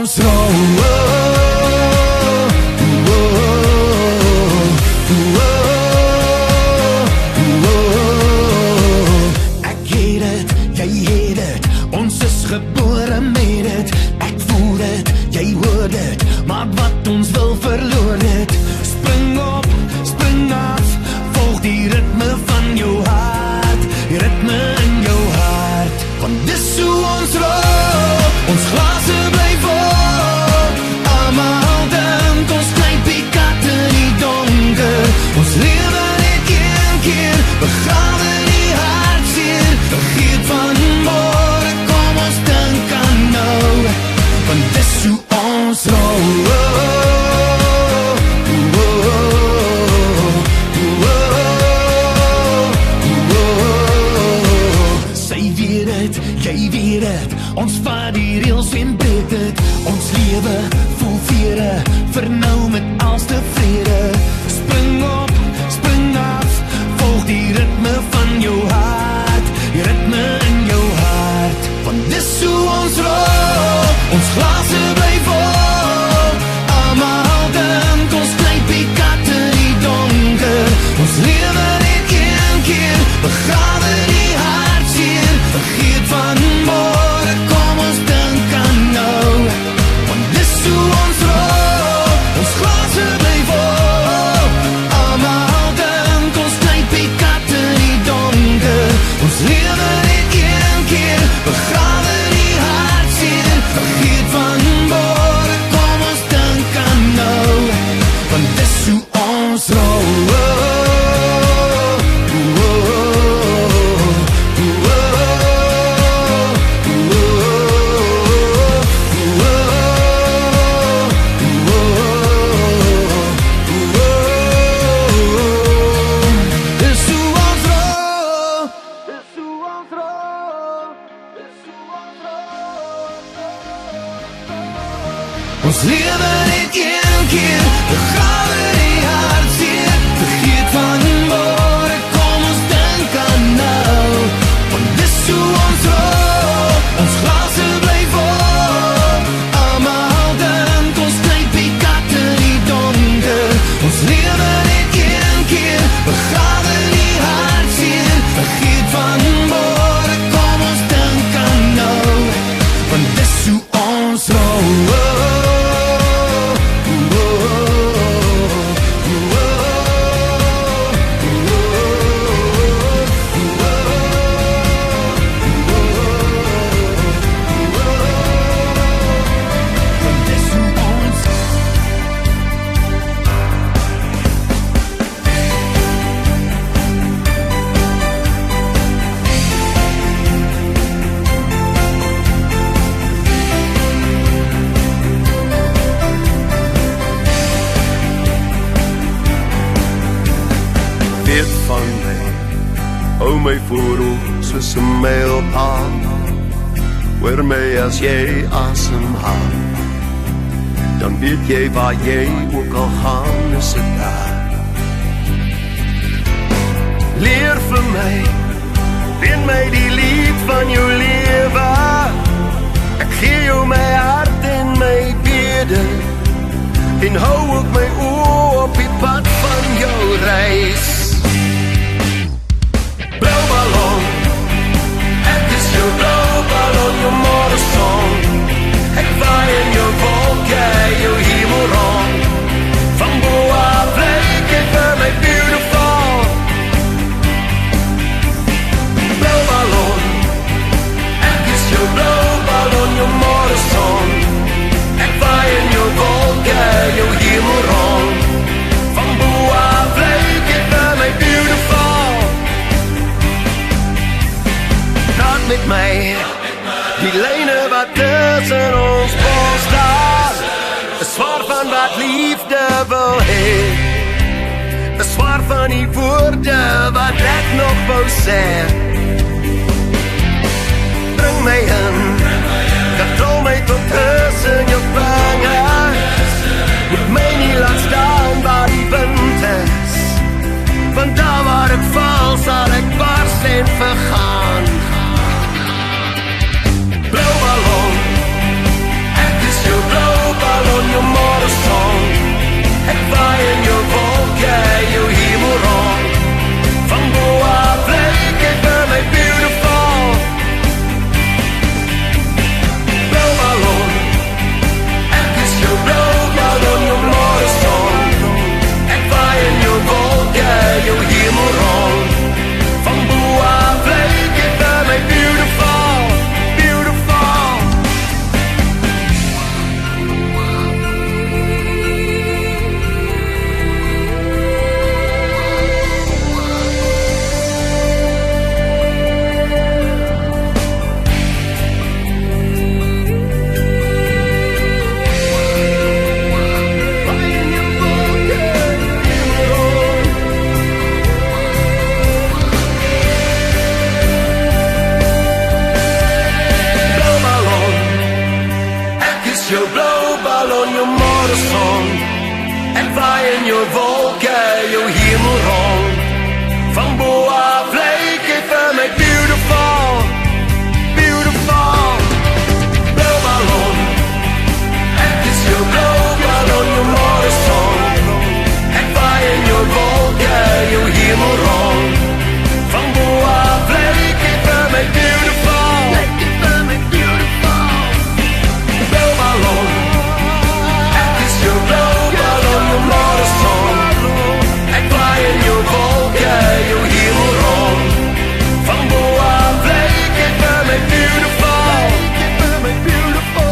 ons rou. Ek het het, jy het het, ons is gebore met het. Ek voel het, jy hoor het, maar wat ons wil verloor het. Spring op, spring af, volg die ritme van jou hart, die ritme in jou hart. Want dis hoe ons rol, ons glase bly vol. Almal dink ons klein pikat in die donker. Ons lewe net een keer, begrawe die hartseer. Vergeet van môre, kom ons dink aan nou. Want dis hoe ons rol. Jy weet het, ons vat die reels en breek het. Ons lewe vol vere, vir nou met als tevrede. Spring op, spring af, volg die ritme van jou hart, die ritme in jou hart. Want dis hoe ons rol, ons glase bly vol. Almal dink ons klein pikat in die donker. Ons lewe net een keer, begrawe die hartseer. Vergeet van môre, kom ons dink aan nou. Want dis hoe ons rol, ons glase bly vol. Almal dink ons klein pikat in die donker. Ons lewe net een keer, begrawe die hartseer. Vergeet van môre, kom ons dink aan nou. Want dis hoe ons rol. Ons lewe net een keer, begrawe die hartseer. Vergeet van môre, kom ons dink aan nou. Want dis hoe ons rol, ons glase bly vol. Almal dink ons klein pikat in die donker. Ons lewe net een keer, begrawe die hartseer. Vergeet van môre, kom ons dink aan nou. Want dis hoe ons rol. Weet van my, hou my voorop soos 'n mylpaal. Hoor my as jy asemhaal, dan weet jy waar jy ook al gaan, is dit daar. Leer vir my, leen my die lied van jou lewe. Ek gee jou my hart en my bede, en hou ook my oor op die pad van jou reis. Blauw ballon, ek is jou blauw ballon, jou morrensong. Ek vaai in jou wolke, jou hemel rond. Van bo af lyk ek vir my beautiful. Blauw ballon, ek is jou blauw ballon, jou morrensong. Ek vaai in jou wolke, jou hemel rond. Van bo af lyk ek vir my beautiful. Praat met my, die lyne wat tussen ons bos daar, is zwaar van wat liefde wil hee, is zwaar van die woorde wat ek nog wou sê. Bring my in, control my tot tussen jou vange. Moet my nie laat staan waar die wind is, want daar waar ek val sal ek bars en vergaan. Blauw ballon, ek is jou blauw jou blou ballon, jou morgenson. Ek waai in jou wolke, jou hemel rond. Van bo af lyk jy vir my beautiful, beautiful. Blou ballon, ek is jou blou ballon, jou morgenson. Ek waai in jou wolke, jou hemel rond. Van bo af lyk jy vir my beautiful, lyk jy vir my beautiful. Blou ballon, ek is jou blou ballon, jou morgenson. Ek waai in jou wolke, jou hemel rond. Van bo af lyk jy vir my beautiful, lyk jy vir my beautiful.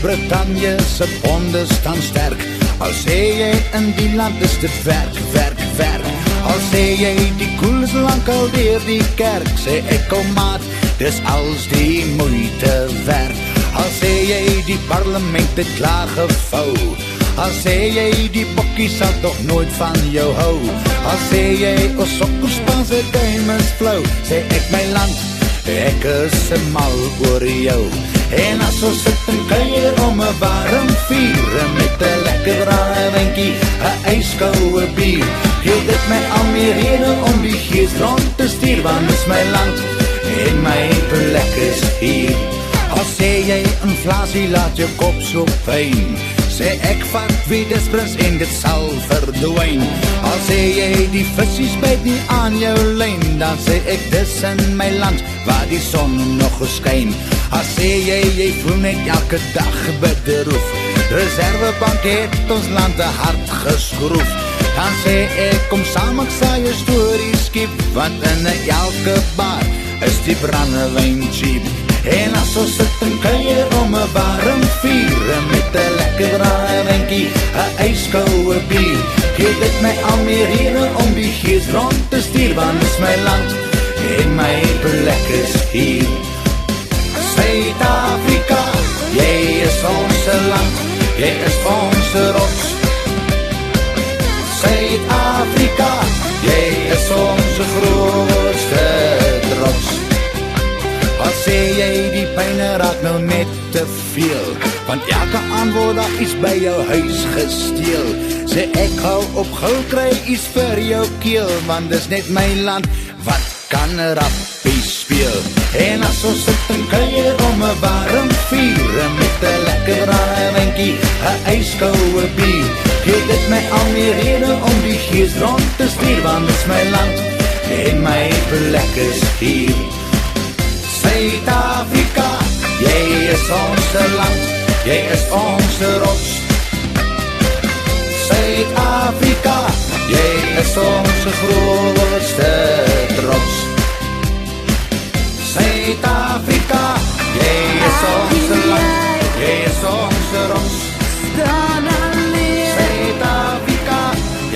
Britannië se bonde staan sterk. Al sê jy in die land is dit werk, werk, werk. Al sê jy die koel is lang al deur die kerk, sê ek kom maat, dis als die moeite werd. Al sê jy die parlement het klaar gevou, al sê jy die bokkie sal toch nooit van jou hou. Al sê jy ons sokkerspanse game is flou, sê ek my land, ek is mal oor jou. En as ons sit en kuier om 'n warm vuur, met 'n lekker rare wynkie, 'n ijskoue bier, gee dit my al meer rede om die gees rond te stuur, want dis my land en my plek is hier. Al sê jy inflasie laat jou kop so pyn, sê ek vat wie dis prins en dit sal verdwyn. Al sê jy die visies byt nie aan jou lyn, dan sê ek dis in my land waar die son nog geskyn. Al sê jy voel net elke dag bedroef, Reservebank het ons land te hard geskroef. Dan sê ek kom saam, ek sal jou stories skiep, want in elke bar is die brandewyn cheap. En as ons sit en kuier om 'n warm vuur met 'n lekker brandewynkie, 'n ijskoue bier, gee dit my al meer rede om die gees rond te stuur, want dis my land en my plek is hier. Suid-Afrika, jy is ons land, jy is ons rots. Suid-Afrika, jy is ons grootste trots. As sê jy die pyne raak nou net te veel, want elke aand word daar iets by jou huis gesteel. Sê ek hou op gou kry iets vir jou keel, want dis net my land wat kan rappie speel. En as ons sit en kuier om 'n warm vuur met 'n lekker brandewynkie, 'n ijskoue bier, gee dit my al meer rede om die gees rond te stuur, want dis my land en my plek is hier. Suid-Afrika, jy is ons land, jy is ons rots. Suid-Afrika, jy is ons grootste trots. Suid-Afrika, jy is ons land, jy is ons rots. Suid-Afrika,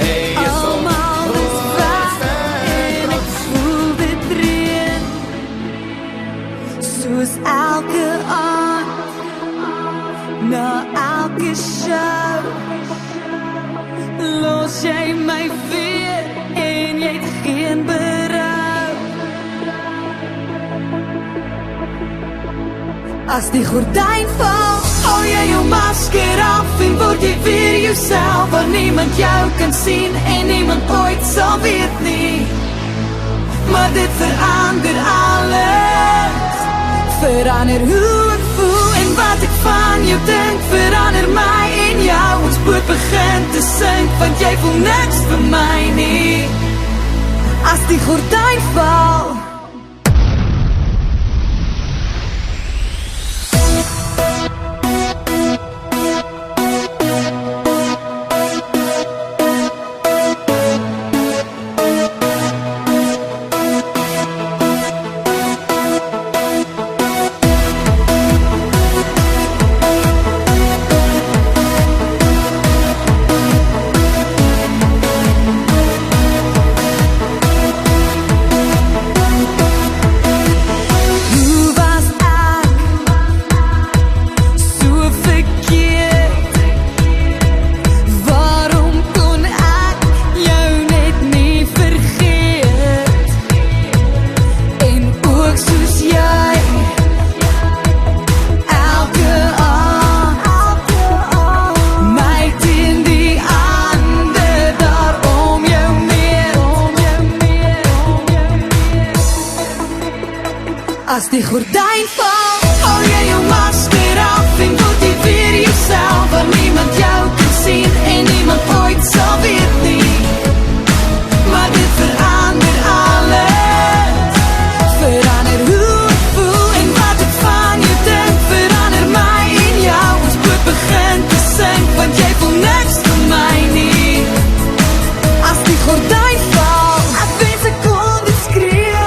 jy is ons grootste trots. Soos elke aand, na elke show, los jy my weer en jy het geen berou. As die gordyn val, hou jy jou masker af en word jy weer jouself, waar niemand jou kan sien en niemand ooit sal weet nie. Maar dit verander alles, verander hoe ek voel en wat ek van jou dink, verander my en jou. Ons boot begin te sink, want jy voel niks vir my nie. As die gordyn val, as die gordyn val, hou jy jou masker af en word jy weer jouself, waar niemand jou kan sien en niemand ooit sal weet nie. Maar dit verander alles, verander hoe ek voel en wat ek van jou dink, verander my en jou. Ons boot begin te sink, want jy voel niks vir my nie. As die gordyn val, ek wens ek kon dit skree,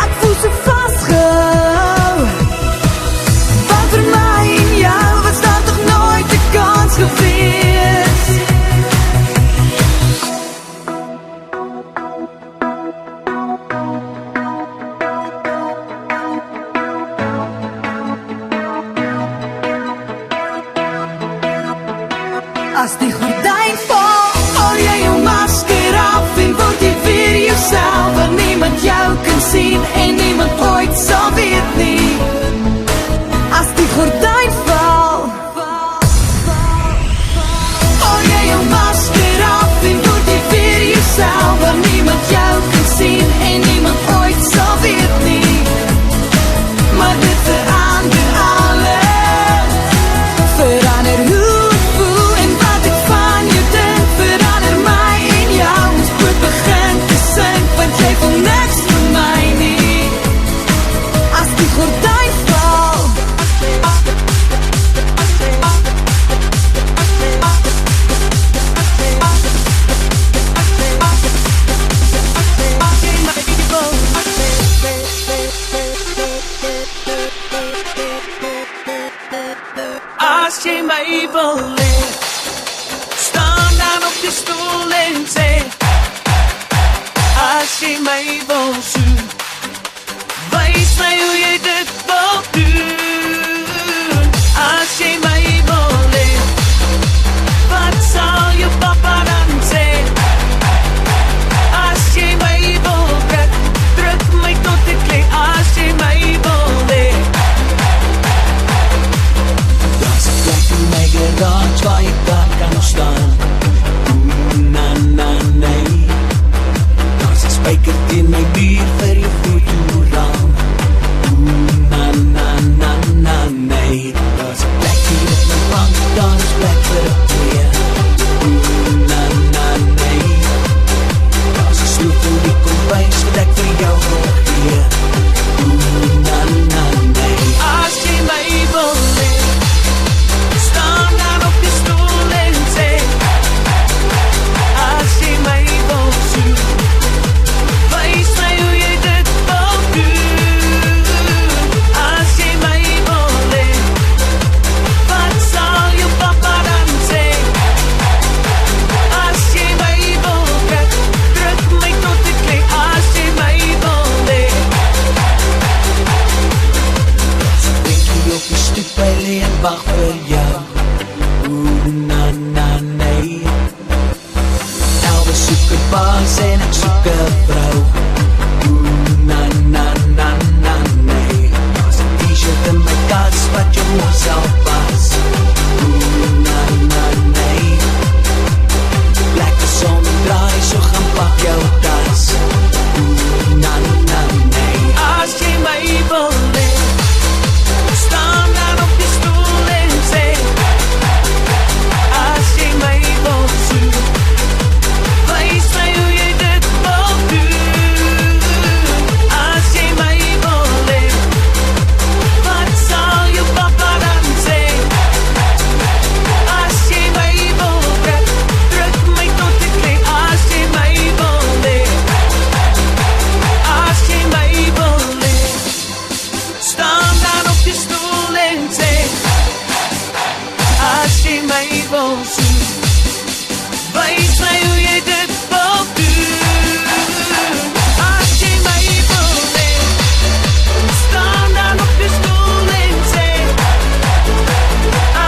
ek voel so vastgehou, want vir my en jou was daar toch nooit 'n kans gewees. As die gordyn val, hou jy jou masker af en word jy weer jouself, waar niemand jou kan sien en niemand ooit sal weet nie. As die gordyn val, hou jy jou masker af en word jy weer jouself, waar niemand jou kan sien en niemand ooit sal weet nie. Maar dit verander alles, verander hoe ek voel en wat ek van As jy my wil hê, staan dan op die stoel en sê, as jy my wil soen, wys my hoe jy dit wil doen. As jy my wil hê, wat sal jou papa dan sê? As jy my wil druk my tot ek lê. As jy my wil hê, daar's 'n plek in my garage waar ek daar kan staan. Na na nee, daar's 'n spyker teen my muur vir jou fotoraam. Na na na na nee, daar's 'n plek hier op my bank, daar's 'n plek vir 'n twee. Na na nee, daar's 'n sleutel die kombuis wat ek vir jou wil gee. Na na nee, as jy my wil hê, staan dan op die stoel en sê, as jy my wil soen, wys my hoe jy dit wil doen. As jy my wil hê, wat sal jou papa dan sê? As jy my wil druk my tot ek lê. As jy my wil hê, so denk jy op die stoep by lê en wag vir jou. Na na nee, Elvis soek 'n baas en ek soek 'n vrou. Na na na na nee, daar's 'n t-shirt in my kas wat jou mooi sal pas. Na na nee, lekker son draai, so gaan pak jou tas. Na na nee, as jy my wil hê, staan dan op die stoel en sê, as jy my wil soen, wys my hoe jy dit wil doen. As jy my wil hê, wat sal jou papa dan sê? As jy my wil druk my tot ek lê. As jy my wil hê, as jy my wil hê, staan dan op die stoel en sê, as jy my wil soen, wys my hoe jy dit wil doen. As jy my wil hê, staan dan op die stoel en sê,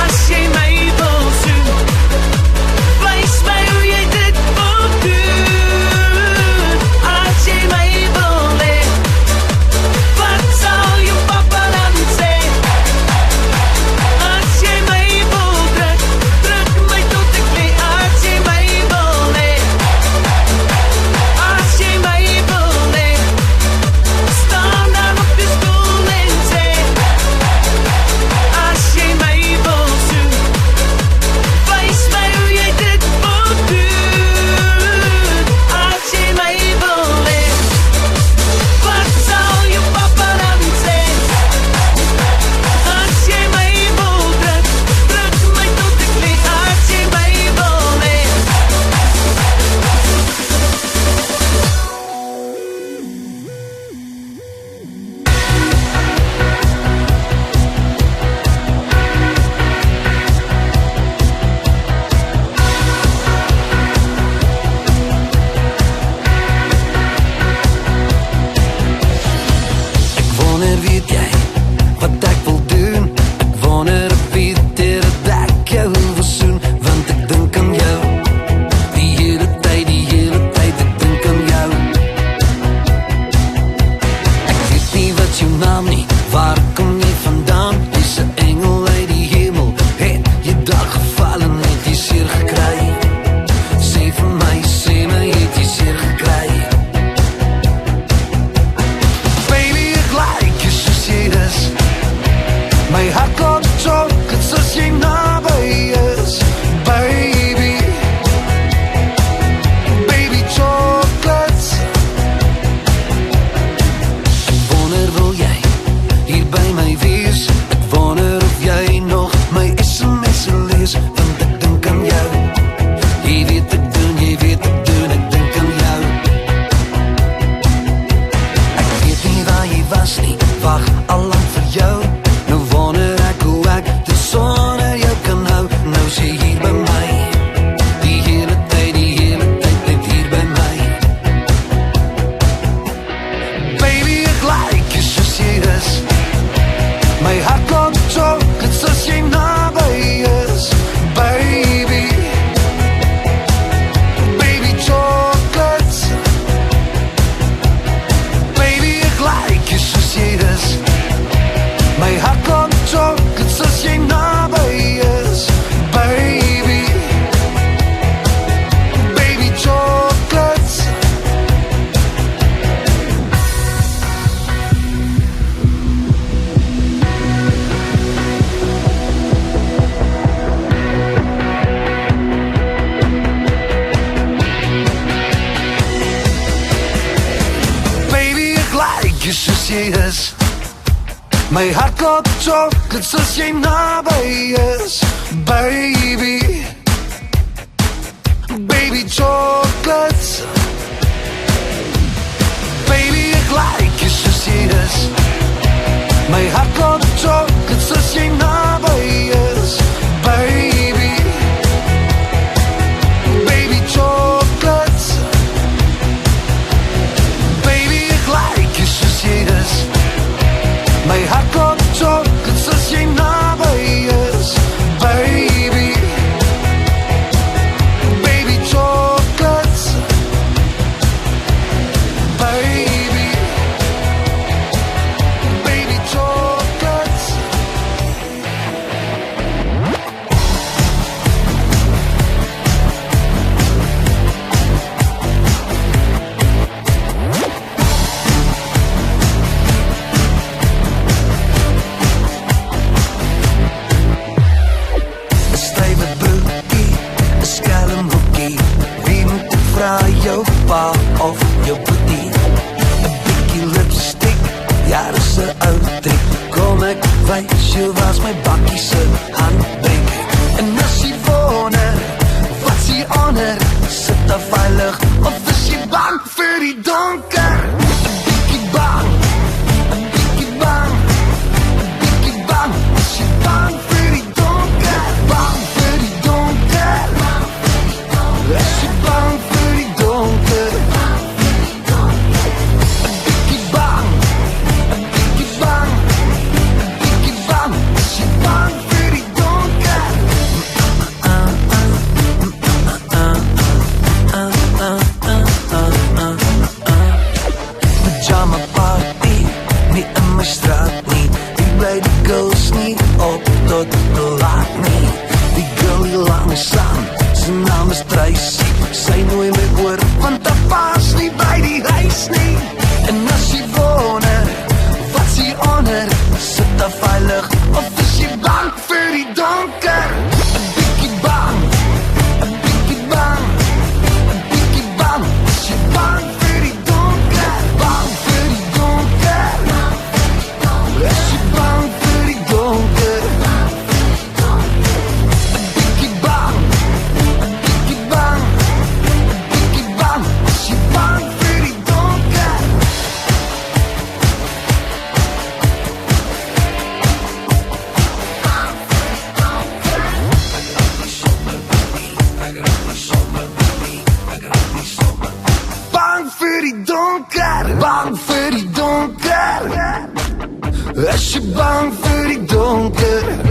as jy my wil soen, wys my hoe jy dit wil doen. As jy my wil hê, wat sal jou papa dan sê? As jy my wil druk my tot ek lê. As jy my wil hê, as jy my wil hê, staan dan op die stoel en sê, as jy my wil soen, wys my hoe jy dit wil doen. As jy my wil hê, wat sal jou papa dan sê? As jy my wil druk my tot ek lê. As jy my wil hê, ek wonder weet jy wat ek wil doen. Ek wonder weet dat ek jou wil soen, want ek dink aan jou die hele tyd, ek dink aan jou. Ek weet nie wat jou naam nie, waar kom jy vandaan? Jy's 'n engel uit die hemel, het jy daar geval en het jy seer gekry? Sê vir my, het jy seer gekry? Baby, ek like jy soos jy is. My hart klop chocolates as jy naby is. Baby, baby chocolates. Ek wonder wil jy hier by my soos jy is. My hart klop chocolate soos jy naby is. Baby, baby chocolates. Baby, ek like jy soos jy is. My hart klop chocolate soos jy naby is. Baby, baby chocolates. Baby, ek like jy soos jy is. My hart klop chocolate soos jy naby is. Baby, baby chocolates. Baby, ek like jy soos jy is. My hart klop chocolate soos jy naby is. Baby, baby chocolates. Baby, ek like jy soos jy is. My hart klop chocolate soos jy naby is. Baby, baby chocolates. Baby, baby chocolates. Stywe broekie, 'n skelm boekie. Wie moet ek vra, jou pa of jou boetie? 'n bietjie lipstick, ja, dis 'n ou trick. Kom ek wys jou was my bakkie se handbreek. En as jy wonder, wat is hier onder? Sit daar veilig, of is jy bang vir die donker? 'n bietjie bang, 'n bietjie bang, 'n bietjie bang. Is jy bang vir die donker? Bang vir die donker. Is jy bang vir die donker? 'n bietjie bang, 'n bietjie bang, 'n bietjie bang. Is jy bang vir die donker? Pyjama party, nie in my straat nie. Die bly die girls nie op tot te laat nie. Die girl die langs aan, sy naam is Tracy. Sy nooi my oor, want daar pas nie by die huis nie. En as jy wonder, wat is hier onder? Sit daar veilig, of is jy bang vir die donker? 'n bietjie bang, 'n bietjie bang, 'n bietjie bang. Is jy bang vir die donker? Bang vir die donker. Is jy bang vir die donker? 'n bietjie bang, 'n bietjie bang, 'n bietjie bang. Is jy bang vir die donker? Bang vir die donker, bang vir die donker. Is jy bang vir die donker?